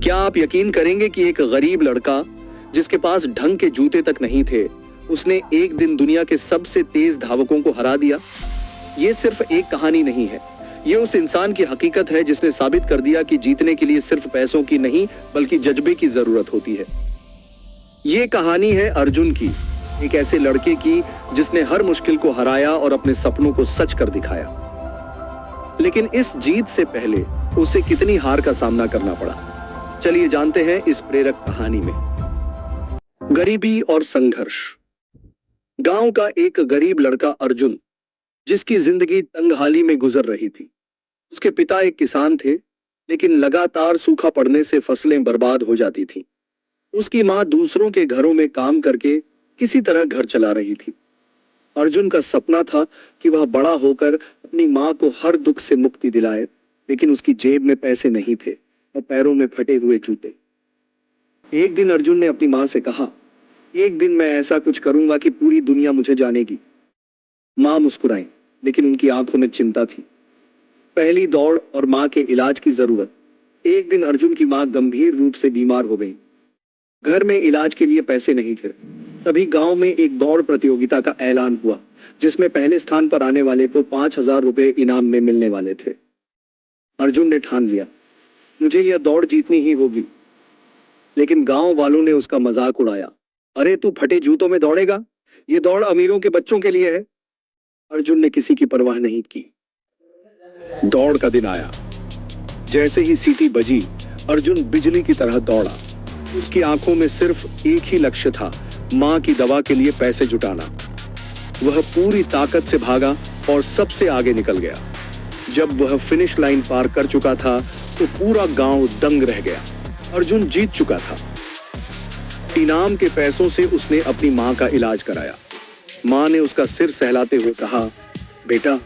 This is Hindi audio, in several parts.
क्या आप यकीन करेंगे कि एक गरीब लड़का जिसके पास ढंग के जूते तक नहीं थे, उसने एक दिन दुनिया के सबसे तेज धावकों को हरा दिया। ये सिर्फ एक कहानी नहीं है, ये उस इंसान की हकीकत है जिसने साबित कर दिया कि जीतने के लिए सिर्फ पैसों की नहीं बल्कि जज्बे की जरूरत होती है। ये कहानी है अर्जुन की, एक ऐसे लड़के की जिसने हर मुश्किल को हराया और अपने सपनों को सच कर दिखाया। लेकिन इस जीत से पहले उसे कितनी हार का सामना करना पड़ा, चलिए जानते हैं इस प्रेरक कहानी में। गरीबी और संघर्ष। गांव का एक गरीब लड़का अर्जुन, जिसकी जिंदगी तंगहाली में गुजर रही थी। उसके पिता एक किसान थे, लेकिन लगातार सूखा पड़ने से फसलें बर्बाद हो जाती थीं। उसकी मां दूसरों के घरों में काम करके किसी तरह घर चला रही थी। अर्जुन का सपना था कि वह बड़ा होकर अपनी मां को हर दुख से मुक्ति दिलाए, लेकिन उसकी जेब में पैसे नहीं थे और पैरों में फटे हुए जूते। एक दिन अर्जुन ने अपनी मां से कहा, एक दिन मैं ऐसा कुछ करूंगा कि पूरी दुनिया मुझे जानेगी। मां मुस्कुराई, लेकिन उनकी आंखों में चिंता थी। पहली दौड़ और मां के इलाज की जरूरत। एक दिन अर्जुन की मां गंभीर रूप से बीमार हो गई। घर में इलाज के लिए पैसे नहीं थे। तभी गांव में एक दौड़ प्रतियोगिता का ऐलान हुआ, जिसमें पहले स्थान पर आने वाले को 5,000 रुपए इनाम में मिलने वाले थे। अर्जुन ने ठान लिया, मुझे यह दौड़ जीतनी ही होगी। लेकिन गांव वालों ने उसका मजाक उड़ाया, अरे तू फटे जूतों में दौड़ेगा, ये दौड़ अमीरों के बच्चों के लिए है। अर्जुन ने किसी की परवाह नहीं की। दौड़ का दिन आया। जैसे ही सीटी बजी, अर्जुन बिजली की तरह दौड़ा। उसकी आंखों में सिर्फ एक ही लक्ष्य था, मां की दवा के लिए पैसे जुटाना। वह पूरी ताकत से भागा और सबसे आगे निकल गया। जब वह फिनिश लाइन पार कर चुका था तो पूरा गांव दंग रह गया। अर्जुन जीत चुका था। इनाम के पैसों से उसने अपनी मां का इलाज कराया। मां ने उसका सिर सहलाते हुए कहा, बेटा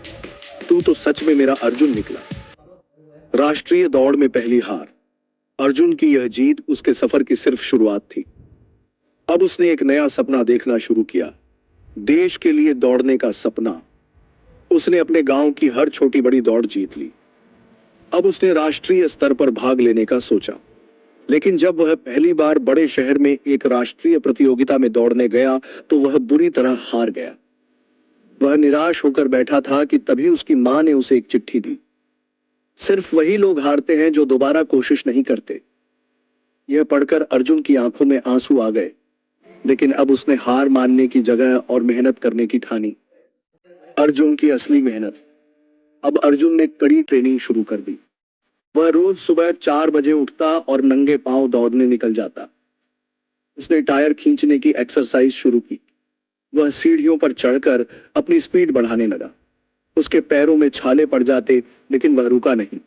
तू तो सच में मेरा अर्जुन निकला। राष्ट्रीय दौड़ में पहली हार। अर्जुन की यह जीत उसके सफर की सिर्फ शुरुआत थी। अब उसने एक नया सपना देखना शुरू किया, देश के लिए दौड़ने का सपना। उसने अपने गांव की हर छोटी बड़ी दौड़ जीत ली। अब उसने राष्ट्रीय स्तर पर भाग लेने का सोचा। लेकिन जब वह पहली बार बड़े शहर में एक राष्ट्रीय प्रतियोगिता में दौड़ने गया तो वह बुरी तरह हार गया। वह निराश होकर बैठा था कि तभी उसकी मां ने उसे एक चिट्ठी दी। सिर्फ वही लोग हारते हैं जो दोबारा कोशिश नहीं करते। यह पढ़कर अर्जुन की आंखों में आंसू आ गए। लेकिन अब उसने हार मानने की जगह और मेहनत करने की ठानी। अर्जुन की असली मेहनत। अब अर्जुन ने कड़ी ट्रेनिंग शुरू कर दी। वह रोज सुबह 4 बजे उठता और नंगे पांव दौड़ने निकल जाता। उसने टायर खींचने की एक्सरसाइज शुरू की। वह सीढ़ियों पर चढ़कर अपनी स्पीड बढ़ाने लगा। उसके पैरों में छाले पड़ जाते, लेकिन वह रुका नहीं।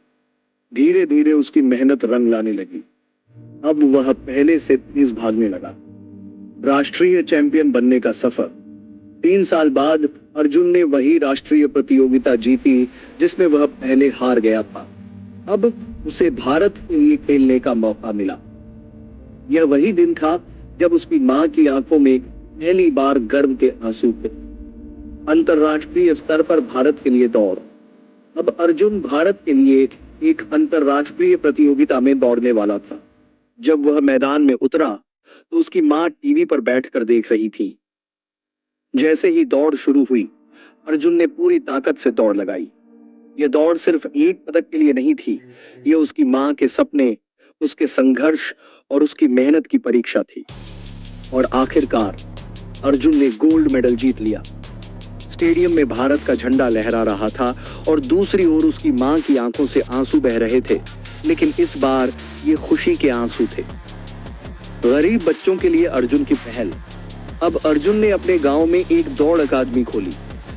धीरे धीरे उसकी मेहनत रंग लाने लगी। अब वह पहले से तेज भागने लगा। राष्ट्रीय चैंपियन बनने का सफर। 3 साल बाद अर्जुन ने वही राष्ट्रीय प्रतियोगिता जीती जिसमें वह पहले हार गया था। अब उसे भारत के लिए खेलने का मौका मिला। यह वही दिन था जब उसकी मां की आंखों में पहली बार गर्व के आंसू थे। अंतर्राष्ट्रीय स्तर पर भारत के लिए दौड़। अब अर्जुन भारत के लिए एक अंतर्राष्ट्रीय प्रतियोगिता में दौड़ने वाला था। जब वह मैदान में उतरा तो उसकी मां टीवी पर बैठकर देख रही थी। जैसे ही दौड़ शुरू हुई, अर्जुन ने पूरी ताकत से दौड़ लगाई। यह दौड़ सिर्फ एक पदक के लिए नहीं थी, यह उसकी मां के सपने, उसके संघर्ष और उसकी मेहनत की परीक्षा थी। और आखिरकार अर्जुन ने गोल्ड मेडल जीत लिया। स्टेडियम में भारत का झंडा लहरा रहा था और दूसरी ओर उसकी मां की आंखों से आंसू बह रहे थे, लेकिन इस बार ये खुशी के आंसू थे। गरीब बच्चों के लिए अर्जुन की पहल। अब अर्जुन ने अपने गांव में एक दौड़ अकादमी खोली,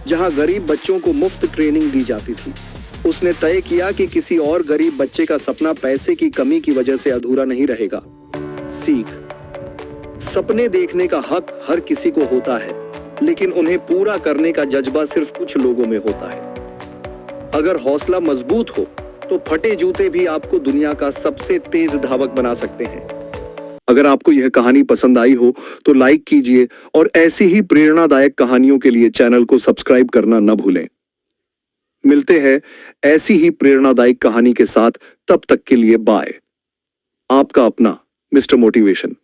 जहां गरीब बच्चों को मुफ्त ट्रेनिंग दी जाती थी। उसने तय किया कि किसी और गरीब बच्चे का सपना पैसे की कमी की वजह से अधूरा नहीं रहेगा। सीख। सपने देखने का हक हर किसी को होता है, लेकिन उन्हें पूरा करने का जज्बा सिर्फ कुछ लोगों में होता है। अगर हौसला मजबूत हो तो फटे जूते भी आपको दुनिया का सबसे तेज धावक बना सकते हैं। अगर आपको यह कहानी पसंद आई हो तो लाइक कीजिए और ऐसी ही प्रेरणादायक कहानियों के लिए चैनल को सब्सक्राइब करना न भूलें। मिलते हैं ऐसी ही प्रेरणादायक कहानी के साथ, तब तक के लिए बाय। आपका अपना मिस्टर मोटिवेशन।